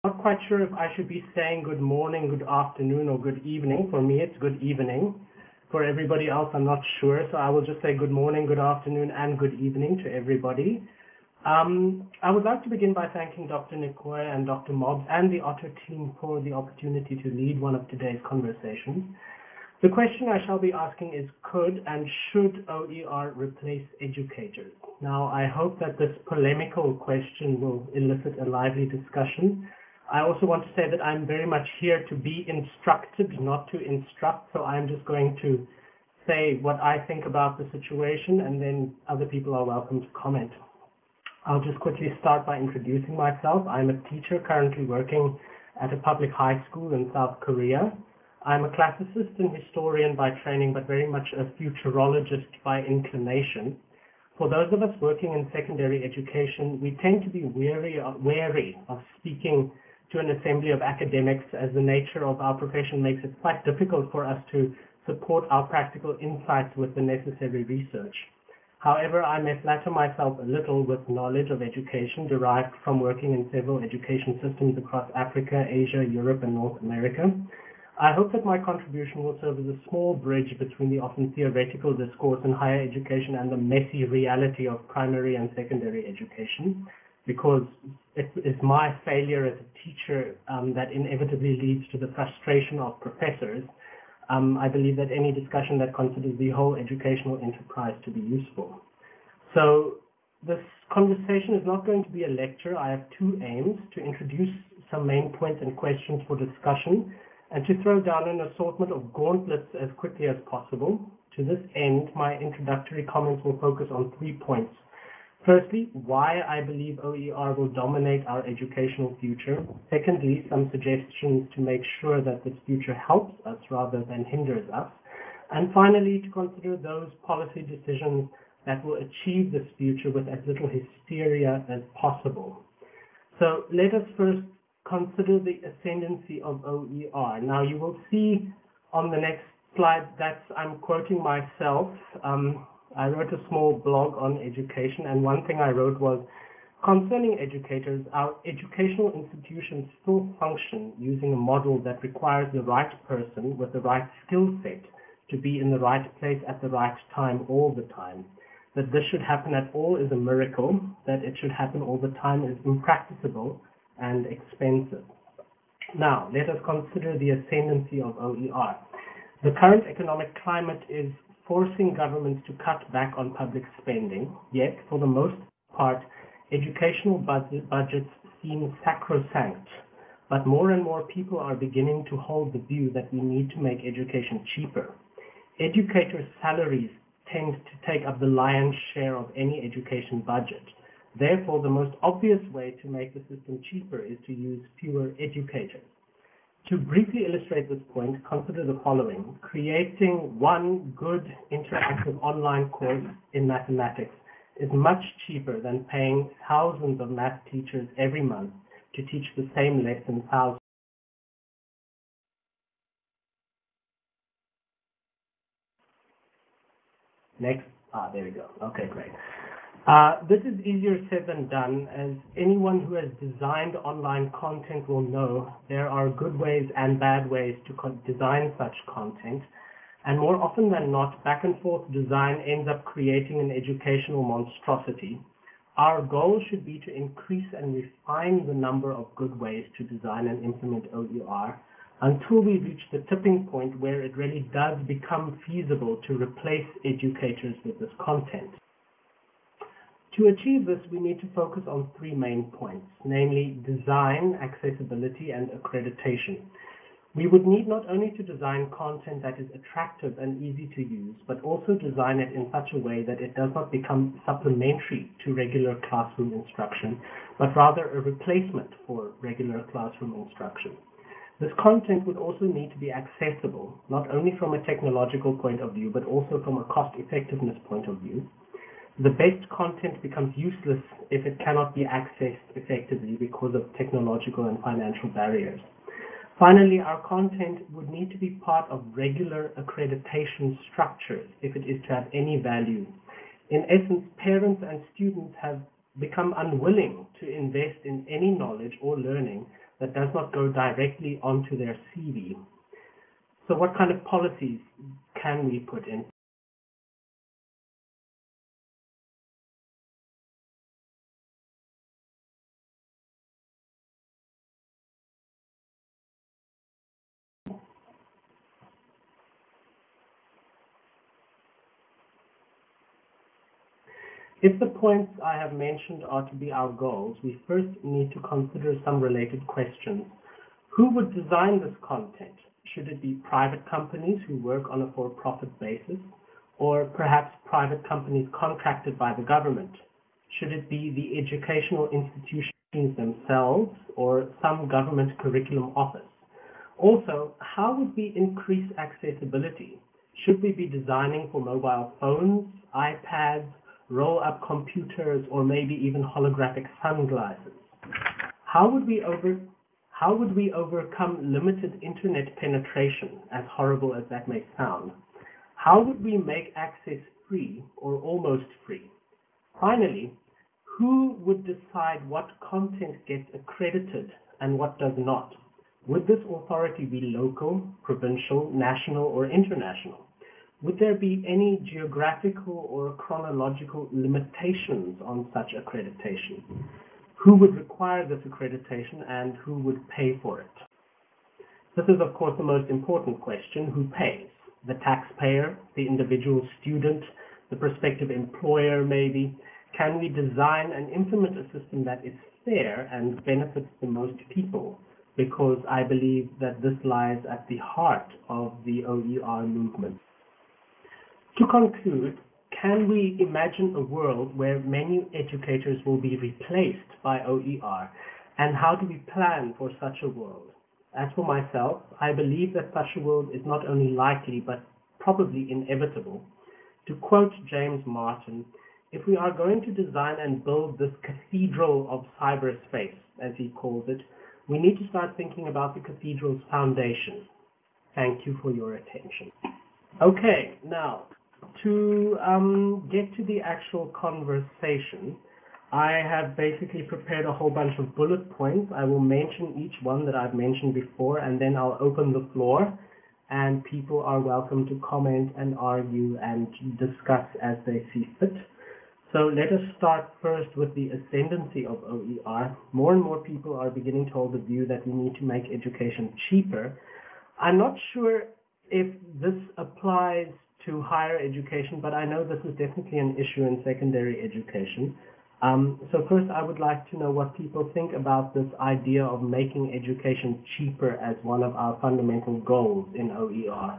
Not quite sure if I should be saying good morning, good afternoon, or good evening. For me, it's good evening. For everybody else, I'm not sure, so I will just say good morning, good afternoon, and good evening to everybody. I would like to begin by thanking Dr. Nikoy and Dr. Mobbs and the OTTER team for the opportunity to lead one of today's conversations. The question I shall be asking is, could and should OER replace educators? Now, I hope that this polemical question will elicit a lively discussion. I also want to say that I'm very much here to be instructed, not to instruct, so I'm just going to say what I think about the situation, and then other people are welcome to comment. I'll just quickly start by introducing myself. I'm a teacher currently working at a public high school in South Korea. I'm a classicist and historian by training, but very much a futurologist by inclination. For those of us working in secondary education, we tend to be wary of speaking to an assembly of academics, as the nature of our profession makes it quite difficult for us to support our practical insights with the necessary research. However, I may flatter myself a little with knowledge of education derived from working in several education systems across Africa, Asia, Europe, and North America. I hope that my contribution will serve as a small bridge between the often theoretical discourse in higher education and the messy reality of primary and secondary education, because it is my failure as a teacher that inevitably leads to the frustration of professors. I believe that any discussion that considers the whole educational enterprise to be useful. So this conversation is not going to be a lecture. I have two aims: to introduce some main points and questions for discussion, and to throw down an assortment of gauntlets as quickly as possible. To this end, my introductory comments will focus on 3 points. Firstly, why I believe OER will dominate our educational future. Secondly, some suggestions to make sure that this future helps us rather than hinders us. And finally, to consider those policy decisions that will achieve this future with as little hysteria as possible. So let us first consider the ascendancy of OER. Now, you will see on the next slide that I'm quoting myself. I wrote a small blog on education, and one thing I wrote was, concerning educators, our educational institutions still function using a model that requires the right person with the right skill set to be in the right place at the right time all the time. That this should happen at all is a miracle. That it should happen all the time is impracticable and expensive. Now, let us consider the ascendancy of OER. The current economic climate is forcing governments to cut back on public spending, yet, for the most part, educational budgets seem sacrosanct. But more and more people are beginning to hold the view that we need to make education cheaper. Educators' salaries tend to take up the lion's share of any education budget. Therefore, the most obvious way to make the system cheaper is to use fewer educators. To briefly illustrate this point, consider the following. Creating one good interactive online course in mathematics is much cheaper than paying thousands of math teachers every month to teach the same lesson thousands. Next. There we go. Okay, great. This is easier said than done, as anyone who has designed online content will know there are good ways and bad ways to design such content, and more often than not, back and forth design ends up creating an educational monstrosity. Our goal should be to increase and refine the number of good ways to design and implement OER until we reach the tipping point where it really does become feasible to replace educators with this content. To achieve this, we need to focus on 3 main points, namely design, accessibility, and accreditation. We would need not only to design content that is attractive and easy to use, but also design it in such a way that it does not become supplementary to regular classroom instruction, but rather a replacement for regular classroom instruction. This content would also need to be accessible, not only from a technological point of view, but also from a cost-effectiveness point of view. The best content becomes useless if it cannot be accessed effectively because of technological and financial barriers. Finally, our content would need to be part of regular accreditation structures if it is to have any value. In essence, parents and students have become unwilling to invest in any knowledge or learning that does not go directly onto their CV. So what kind of policies can we put in? If the points I have mentioned are to be our goals, we first need to consider some related questions. Who would design this content? Should it be private companies who work on a for-profit basis, or perhaps private companies contracted by the government? Should it be the educational institutions themselves, or some government curriculum office? Also, how would we increase accessibility? Should we be designing for mobile phones, iPads, roll-up computers, or maybe even holographic sunglasses? How would we overcome limited internet penetration, as horrible as that may sound? How would we make access free or almost free? Finally, who would decide what content gets accredited and what does not? Would this authority be local, provincial, national, or international? Would there be any geographical or chronological limitations on such accreditation? Who would require this accreditation and who would pay for it? This is, of course, the most important question: who pays? The taxpayer, the individual student, the prospective employer, maybe? Can we design and implement a system that is fair and benefits the most people? Because I believe that this lies at the heart of the OER movement. To conclude, can we imagine a world where many educators will be replaced by OER, and how do we plan for such a world? As for myself, I believe that such a world is not only likely, but probably inevitable. To quote James Martin, if we are going to design and build this cathedral of cyberspace, as he calls it, we need to start thinking about the cathedral's foundation. Thank you for your attention. Okay, now, to get to the actual conversation, I have basically prepared a whole bunch of bullet points. I will mention each one that I've mentioned before, and then I'll open the floor, and people are welcome to comment and argue and discuss as they see fit. So let us start first with the ascendancy of OER. More and more people are beginning to hold the view that we need to make education cheaper. I'm not sure if this applies to higher education, but I know this is definitely an issue in secondary education. So first I would like to know what people think about this idea of making education cheaper as one of our fundamental goals in OER.